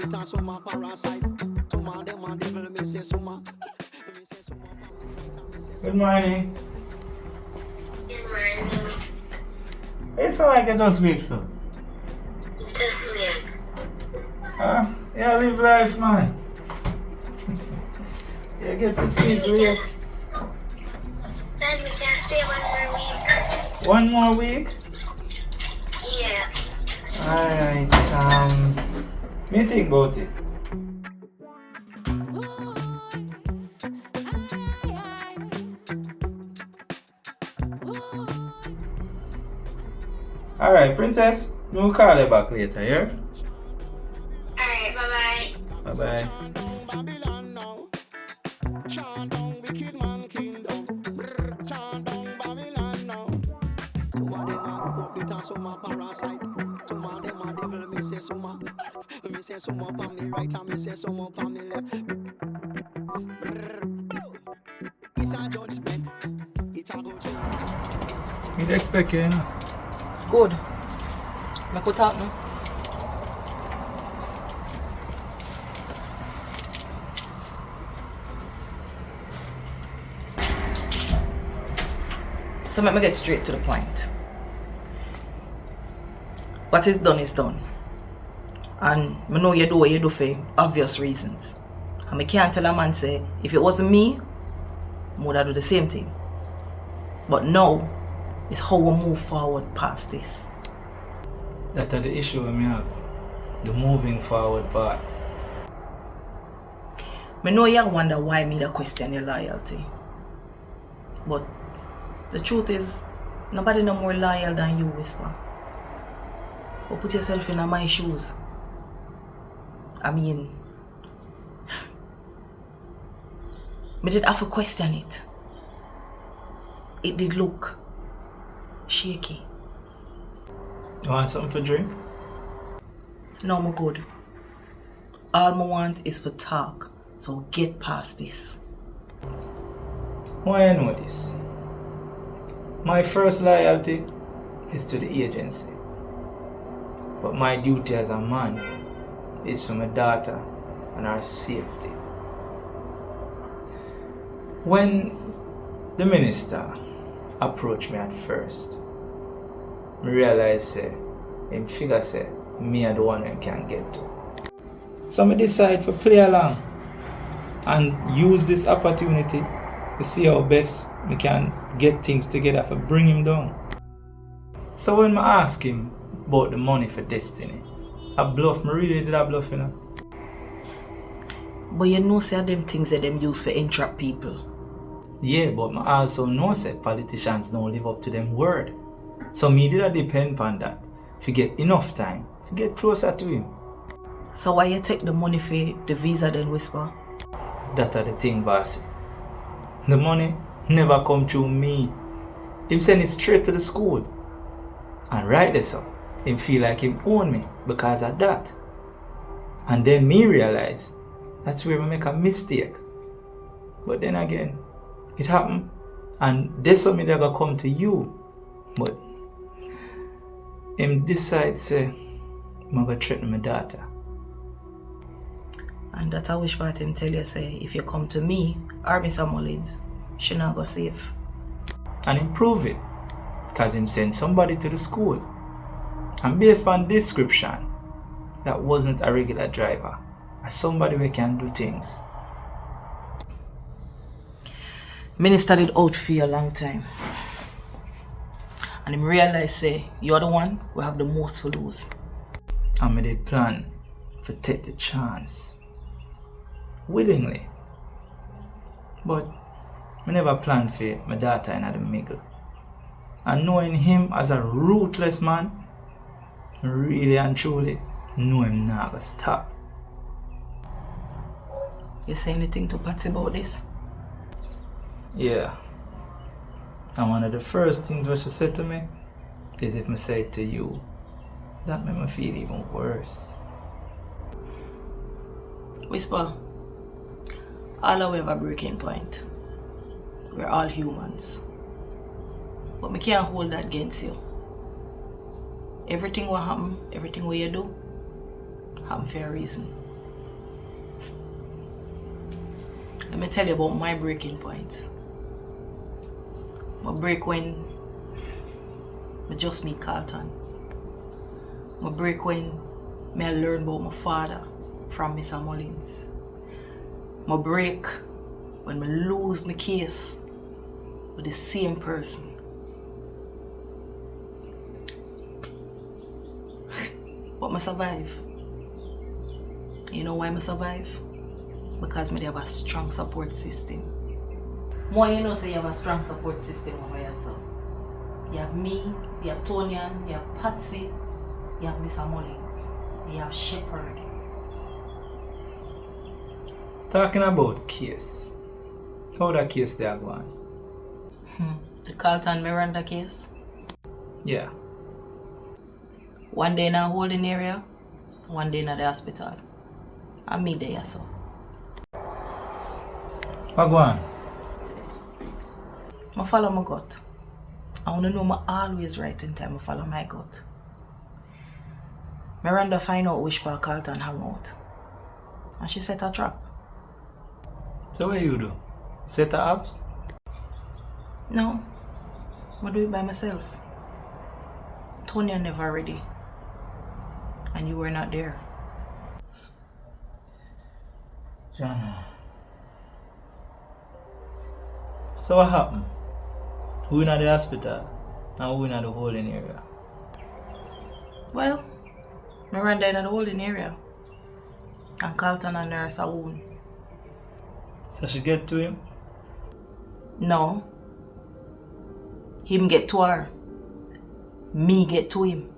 Good morning. Good morning. It's like I just wake up. Just wait. Yeah, live life, man. Yeah, get to sleep, wake. Then we can stay 1 more week. 1 more week? Yeah. Alright, me think about it. Alright, princess, we'll call you back later, yeah? Alright, bye-bye. Bye-bye. You'd expect you, know? Good. I could talk now. So let me get straight to the point. What is done is done. And I know you do what you do for obvious reasons. And I can't tell a man say, if it wasn't me, I would have do the same thing. But now, it's how we move forward past this. That's the issue we have. The moving forward part. I know you wonder why me to question your loyalty. But the truth is, nobody no more loyal than you, Whisper. But put yourself in my shoes. I mean, I did have to question it. It did look shaky. You want something for drink? No, I'm good. All I want is for talk, so get past this. Why I know this? My first loyalty is to the agency. But my duty as a man is to my daughter and her safety. When the minister approached me at first, I realized him figure say me are the one I can get to. So I decide to play along and use this opportunity to see how best we can get things together to bring him down. So when I ask him about the money for Destiny, I bluff, I really did a bluff, you know. But you know say them things that them use for entrap people. Yeah, but I also know that politicians don't live up to them word. So me did depend on that. If you get enough time, if you get closer to him. So why you take the money for the visa then, Whisper? That's the thing, boss. The money never come through me. Him send it straight to the school. And right there, so him feel like him own me because of that. And then me realize that's where I make a mistake. But then again, it happened. And this me never come to you. But him decide say I'm gonna threaten my daughter. And that's how which part him tell you say if you come to me or Mr. Mullins, she not go safe. And improve it. Because him send somebody to the school. And based on description, that wasn't a regular driver. As somebody who can do things. Minister did out for you a long time. And him realize say you're the one who have the most for lose. And I did plan to take the chance. Willingly. But I never planned for my daughter in the middle. And knowing him as a ruthless man, I really and truly know him not gonna stop. You say anything to Patsy about this? Yeah. And one of the first things what she said to me is if I say it to you, that made me feel even worse. Whisper, all of we have a breaking point. We're all humans. But me can't hold that against you. Everything what happen, everything what you do, happen for a reason. Let me tell you about my breaking points. I break when I just meet Carlton. I break when I learn about my father from Mr. Mullins. I break when I lose my case with the same person. But I survive. You know why I survive? Because I have a strong support system. More you know say you have a strong support system over yourself. You have me, you have Tonian, you have Patsy, you have Mr. Mullins, you have Shepherd. Talking about case. How that case there going? The Carlton Miranda case. Yeah. One day in a holding area, one day in the hospital. And me there, so. What going? I follow my gut. I want to know I always right in time I follow my gut. Miranda find out which part Carlton hang out. And she set a trap. So what you do? Set the apps? No. I do it by myself. Tonya never ready. And you were not there. Jana. So what happened? Who in the hospital and who in the holding area? Well, Miranda in the holding area. And Carlton and nurse are wound. So she get to him? No. Him get to her. Me get to him.